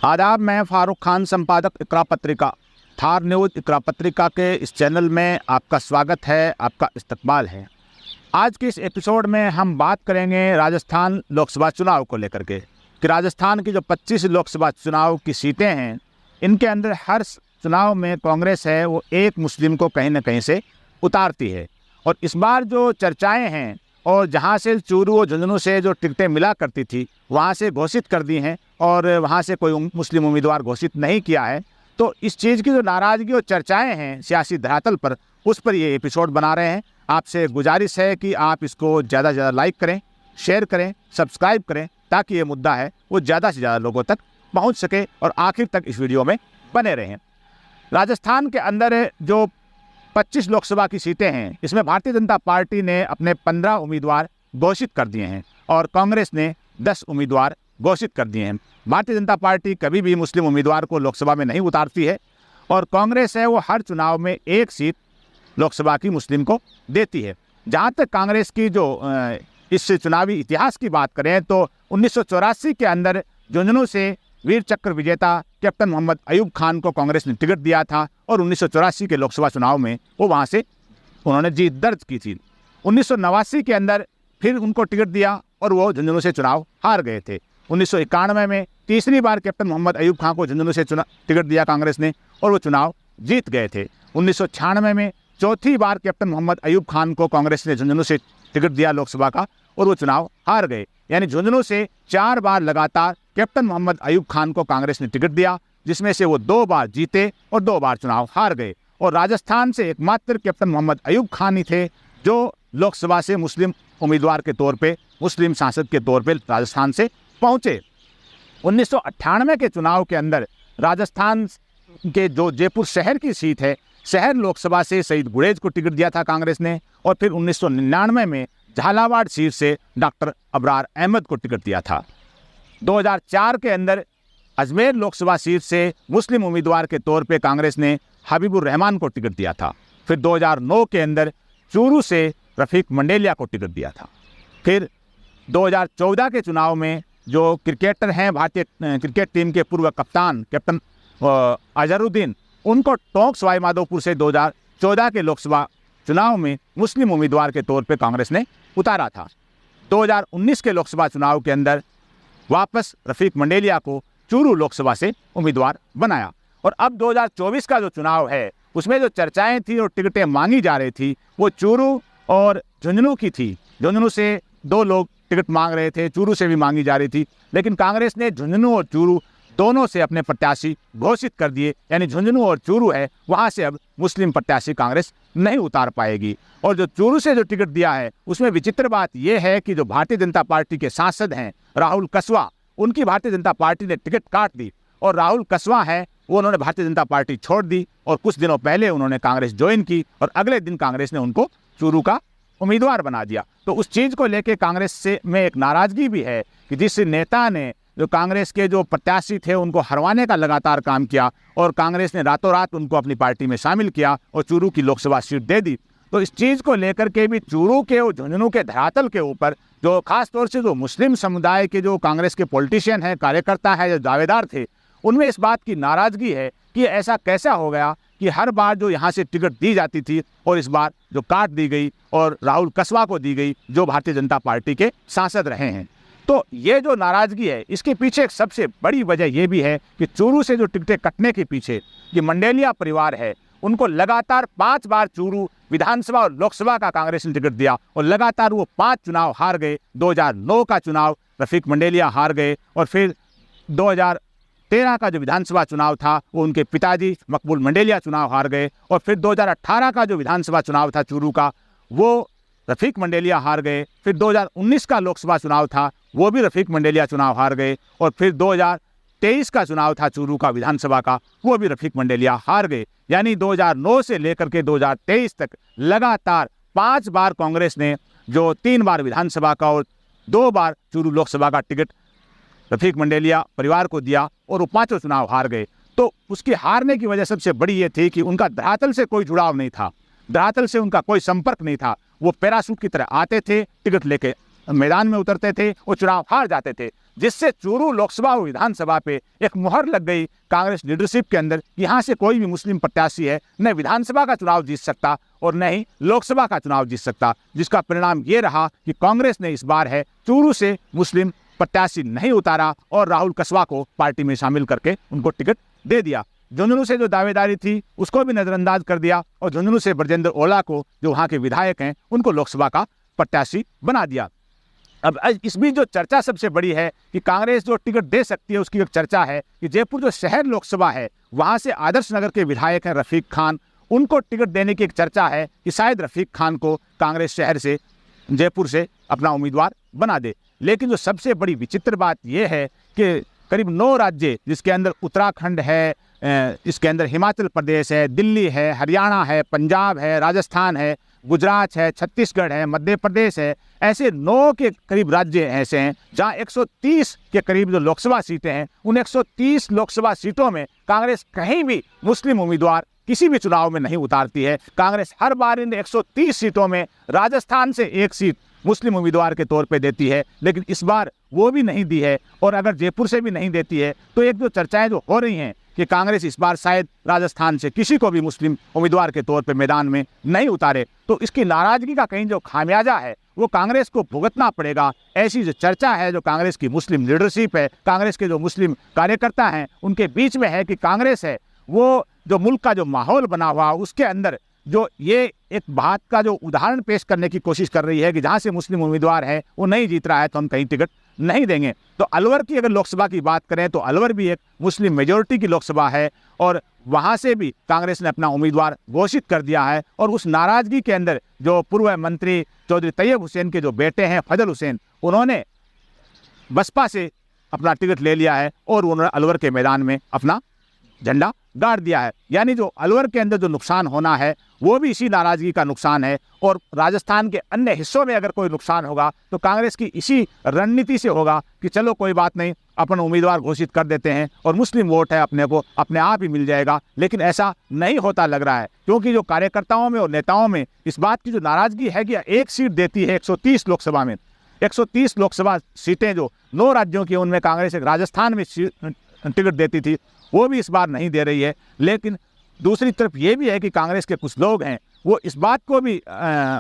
आदाब, मैं फारूक खान, संपादक इकरा पत्रिका, थार न्यूज़ इकरा पत्रिका के इस चैनल में आपका स्वागत है, आपका इस्तकबाल है। आज के इस एपिसोड में हम बात करेंगे राजस्थान लोकसभा चुनाव को लेकर के कि राजस्थान की जो 25 लोकसभा चुनाव की सीटें हैं, इनके अंदर हर चुनाव में कांग्रेस है वो एक मुस्लिम को कहीं ना कहीं से उतारती है। और इस बार जो चर्चाएँ हैं और जहाँ से चूरू और झुंझुनू से जो टिकटें मिला करती थी वहाँ से घोषित कर दी हैं और वहाँ से कोई मुस्लिम उम्मीदवार घोषित नहीं किया है। तो इस चीज़ की जो नाराज़गी और चर्चाएं हैं सियासी धरातल पर, उस पर ये एपिसोड बना रहे हैं। आपसे गुजारिश है कि आप इसको ज़्यादा से ज़्यादा लाइक करें, शेयर करें, सब्सक्राइब करें, ताकि ये मुद्दा है वो ज़्यादा से ज़्यादा लोगों तक पहुँच सके और आखिर तक इस वीडियो में बने रहें। राजस्थान के अंदर जो 25 लोकसभा की सीटें हैं, इसमें भारतीय जनता पार्टी ने अपने 15 उम्मीदवार घोषित कर दिए हैं और कांग्रेस ने 10 उम्मीदवार घोषित कर दिए हैं। भारतीय जनता पार्टी कभी भी मुस्लिम उम्मीदवार को लोकसभा में नहीं उतारती है और कांग्रेस है वो हर चुनाव में एक सीट लोकसभा की मुस्लिम को देती है। जहाँ तक कांग्रेस की जो इस चुनावी इतिहास की बात करें तो 1984 के अंदर झुंझुनू से वीर चक्र विजेता कैप्टन मोहम्मद अयूब खान को कांग्रेस ने टिकट दिया था और 1984 के लोकसभा चुनाव में वो वहाँ से उन्होंने जीत दर्ज की थी। 1989 के अंदर फिर उनको टिकट दिया और वो झुंझुनू से चुनाव हार गए थे। 1991 में तीसरी बार कैप्टन मोहम्मद अयूब खान को झुंझुनू से टिकट दिया कांग्रेस ने और वो चुनाव जीत गए थे। 1996 में चौथी बार कैप्टन मोहम्मद अयूब खान को कांग्रेस ने झुंझुनू से टिकट दिया लोकसभा का और वो चुनाव हार गए। यानी झुंझुनू से 4 बार लगातार कैप्टन मोहम्मद अयूब खान को कांग्रेस ने टिकट दिया, जिसमें से वो 2 बार जीते और 2 बार चुनाव हार गए। और राजस्थान से एकमात्र कैप्टन मोहम्मद अयूब खान ही थे जो लोकसभा से मुस्लिम उम्मीदवार के तौर पे, मुस्लिम सांसद के तौर पे राजस्थान से पहुंचे। 1998 के चुनाव के अंदर राजस्थान के जो जयपुर शहर की सीट है, शहर लोकसभा से सईद गुरेज को टिकट दिया था कांग्रेस ने और फिर 1999 में झालावाड़ सीट से डॉक्टर अबरार अहमद को टिकट दिया था। 2004 के अंदर अजमेर लोकसभा सीट से मुस्लिम उम्मीदवार के तौर पे कांग्रेस ने हबीबुर रहमान को टिकट दिया था। फिर 2009 के अंदर चूरू से रफीक मंडेलिया को टिकट दिया था। फिर 2014 के चुनाव में जो क्रिकेटर हैं, भारतीय क्रिकेट टीम के पूर्व कप्तान कैप्टन अजहरुद्दीन, उनको टोंक सवाई माधोपुर से 2014 के लोकसभा चुनाव में मुस्लिम उम्मीदवार के तौर पे कांग्रेस ने उतारा था। 2019 के लोकसभा चुनाव के अंदर वापस रफीक मंडेलिया को चूरू लोकसभा से उम्मीदवार बनाया। और अब 2024 का जो चुनाव है उसमें जो चर्चाएं थी और टिकटें मांगी जा रही थी वो चूरू और झुंझुनू की थी। झुंझुनू से 2 लोग टिकट मांग रहे थे, चूरू से भी मांगी जा रही थी, लेकिन कांग्रेस ने झुंझुनू और चूरू दोनों से अपने प्रत्याशी घोषित कर दिए। यानी झुंझुनू और चूरू है वहाँ से अब मुस्लिम प्रत्याशी कांग्रेस नहीं उतार पाएगी। और जो चूरू से जो टिकट दिया है उसमें विचित्र बात यह है कि जो भारतीय जनता पार्टी के सांसद हैं राहुल कसवा, उनकी भारतीय जनता पार्टी ने टिकट काट दी और राहुल कसवा है वो उन्होंने भारतीय जनता पार्टी छोड़ दी और कुछ दिनों पहले उन्होंने कांग्रेस ज्वाइन की और अगले दिन कांग्रेस ने उनको चूरू का उम्मीदवार बना दिया। तो उस चीज़ को लेकर कांग्रेस से में एक नाराज़गी भी है कि जिस नेता ने जो कांग्रेस के जो प्रत्याशी थे उनको हरवाने का लगातार काम किया और कांग्रेस ने रातों रात उनको अपनी पार्टी में शामिल किया और चूरू की लोकसभा सीट दे दी। तो इस चीज़ को लेकर के भी चूरू के और झुंझुनू के धरातल के ऊपर जो खास तौर से जो मुस्लिम समुदाय के जो कांग्रेस के पॉलिटिशियन हैं, कार्यकर्ता हैं, जो दावेदार थे, उनमें इस बात की नाराज़गी है कि ऐसा कैसा हो गया कि हर बार जो यहाँ से टिकट दी जाती थी और इस बार जो काट दी गई और राहुल कसवा को दी गई जो भारतीय जनता पार्टी के सांसद रहे हैं। तो ये जो नाराज़गी है इसके पीछे एक सबसे बड़ी वजह यह भी है कि चूरू से जो टिकटें कटने के पीछे ये मंडेलिया परिवार है, उनको लगातार 5 बार चूरू विधानसभा और लोकसभा का कांग्रेस ने टिकट दिया और लगातार वो 5 चुनाव हार गए। 2009 का चुनाव रफीक मंडेलिया हार गए और फिर 2013 का जो विधानसभा चुनाव था वो उनके पिताजी मकबूल मंडेलिया चुनाव हार गए और फिर 2018 का जो विधानसभा चुनाव था चूरू का वो रफीक मंडेलिया हार गए। फिर 2019 का लोकसभा चुनाव था वो भी रफीक मंडेलिया चुनाव हार गए और फिर 2023 का चुनाव था चूरू का विधानसभा का, वो भी रफीक मंडेलिया हार गए। यानी 2009 से लेकर के 2023 तक लगातार 5 बार कांग्रेस ने जो 3 बार विधानसभा का और 2 बार चूरू लोकसभा का टिकट रफीक मंडेलिया परिवार को दिया और वो 5 चुनाव हार गए। तो उसके हारने की वजह सबसे बड़ी ये थी कि उनका धरातल से कोई जुड़ाव नहीं था, धरातल से उनका कोई संपर्क नहीं था। वो पैराशूट की तरह आते थे, टिकट लेके मैदान में उतरते थे और चुनाव हार जाते थे। जिससे चूरू लोकसभा और विधानसभा पे एक मुहर लग गई कांग्रेस लीडरशिप के अंदर कि यहाँ से कोई भी मुस्लिम प्रत्याशी है न विधानसभा का चुनाव जीत सकता और न ही लोकसभा का चुनाव जीत सकता, जिसका परिणाम ये रहा कि कांग्रेस ने इस बार है चूरू से मुस्लिम प्रत्याशी नहीं उतारा और राहुल कसवा को पार्टी में शामिल करके उनको टिकट दे दिया। झुंझुनू से जो दावेदारी थी उसको भी नजरअंदाज कर दिया और झुंझुनू से ब्रजेंद्र ओला को, जो वहाँ के विधायक हैं, उनको लोकसभा का प्रत्याशी बना दिया। अब इस बीच जो चर्चा सबसे बड़ी है कि कांग्रेस जो टिकट दे सकती है, उसकी एक चर्चा है कि जयपुर जो शहर लोकसभा है वहाँ से आदर्श नगर के विधायक हैं रफीक खान, उनको टिकट देने की एक चर्चा है कि शायद रफीक खान को कांग्रेस शहर से, जयपुर से अपना उम्मीदवार बना दे। लेकिन जो सबसे बड़ी विचित्र बात यह है कि करीब 9 राज्य, जिसके अंदर उत्तराखंड है, इसके अंदर हिमाचल प्रदेश है, दिल्ली है, हरियाणा है, पंजाब है, राजस्थान है, गुजरात है, छत्तीसगढ़ है, मध्य प्रदेश है, ऐसे 9 के करीब राज्य ऐसे हैं जहां 130 के करीब जो लोकसभा सीटें हैं, उन 130 लोकसभा सीटों में कांग्रेस कहीं भी मुस्लिम उम्मीदवार किसी भी चुनाव में नहीं उतारती है। कांग्रेस हर बार इन 130 सीटों में राजस्थान से एक सीट मुस्लिम उम्मीदवार के तौर पे देती है, लेकिन इस बार वो भी नहीं दी है। और अगर जयपुर से भी नहीं देती है तो एक जो चर्चाएं जो हो रही हैं कि कांग्रेस इस बार शायद राजस्थान से किसी को भी मुस्लिम उम्मीदवार के तौर पे मैदान में नहीं उतारे, तो इसकी नाराजगी का कहीं जो खामियाजा है वो कांग्रेस को भुगतना पड़ेगा। ऐसी जो चर्चा है, जो कांग्रेस की मुस्लिम लीडरशिप है, कांग्रेस के जो मुस्लिम कार्यकर्ता हैं, उनके बीच में है कि कांग्रेस है वो जो मुल्क का जो माहौल बना हुआ उसके अंदर जो ये एक बात का जो उदाहरण पेश करने की कोशिश कर रही है कि जहाँ से मुस्लिम उम्मीदवार है वो नहीं जीत रहा है तो हम कहीं टिकट नहीं देंगे। तो अलवर की अगर लोकसभा की बात करें तो अलवर भी एक मुस्लिम मेजॉरिटी की लोकसभा है और वहाँ से भी कांग्रेस ने अपना उम्मीदवार घोषित कर दिया है। और उस नाराजगी के अंदर जो पूर्व मंत्री चौधरी तैयब हुसैन के जो बेटे हैं फजल हुसैन, उन्होंने बसपा से अपना टिकट ले लिया है और उन्होंने अलवर के मैदान में अपना झंडा गाड़ दिया है। यानी जो अलवर के अंदर जो नुकसान होना है वो भी इसी नाराजगी का नुकसान है। और राजस्थान के अन्य हिस्सों में अगर कोई नुकसान होगा तो कांग्रेस की इसी रणनीति से होगा कि चलो कोई बात नहीं, अपन उम्मीदवार घोषित कर देते हैं और मुस्लिम वोट है अपने को अपने आप ही मिल जाएगा। लेकिन ऐसा नहीं होता लग रहा है, क्योंकि जो कार्यकर्ताओं में और नेताओं में इस बात की जो नाराजगी है कि एक सीट देती है 130 लोकसभा में, 130 लोकसभा सीटें जो 9 राज्यों की, उनमें कांग्रेस एक राजस्थान में टिकट देती थी, वो भी इस बार नहीं दे रही है। लेकिन दूसरी तरफ ये भी है कि कांग्रेस के कुछ लोग हैं वो इस बात को भी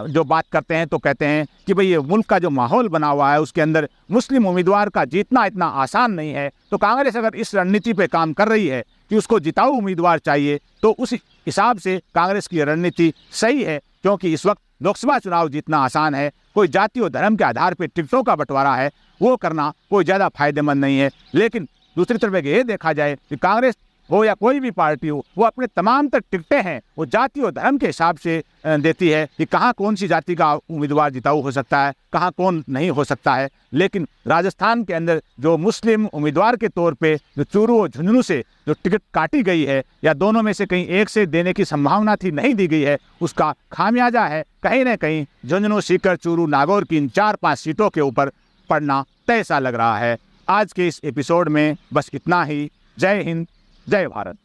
जो बात करते हैं तो कहते हैं कि भाई ये मुल्क का जो माहौल बना हुआ है उसके अंदर मुस्लिम उम्मीदवार का जीतना इतना आसान नहीं है। तो कांग्रेस अगर इस रणनीति पे काम कर रही है कि उसको जिताऊ उम्मीदवार चाहिए तो उस हिसाब से कांग्रेस की रणनीति सही है, क्योंकि इस वक्त लोकसभा चुनाव जीतना आसान है। कोई जाति और धर्म के आधार पर टिकटों का बंटवारा है वो करना कोई ज़्यादा फायदेमंद नहीं है। लेकिन दूसरी तरफ ये देखा जाए कि कांग्रेस हो या कोई भी पार्टी हो, वो अपने तमाम तक टिकटें हैं वो जाति और धर्म के हिसाब से देती है कि कहाँ कौन सी जाति का उम्मीदवार जिताऊ हो सकता है, कहाँ कौन नहीं हो सकता है। लेकिन राजस्थान के अंदर जो मुस्लिम उम्मीदवार के तौर पे जो चूरू और झुंझुनू से जो टिकट काटी गई है या दोनों में से कहीं एक से देने की संभावना थी, नहीं दी गई है, उसका खामियाजा है कहीं ना कहीं झुंझुनू, सीकर, चूरू, नागौर की इन 4-5 सीटों के ऊपर पड़ना तय सा लग रहा है। आज के इस एपिसोड में बस इतना ही। जय हिंद, जय भारत।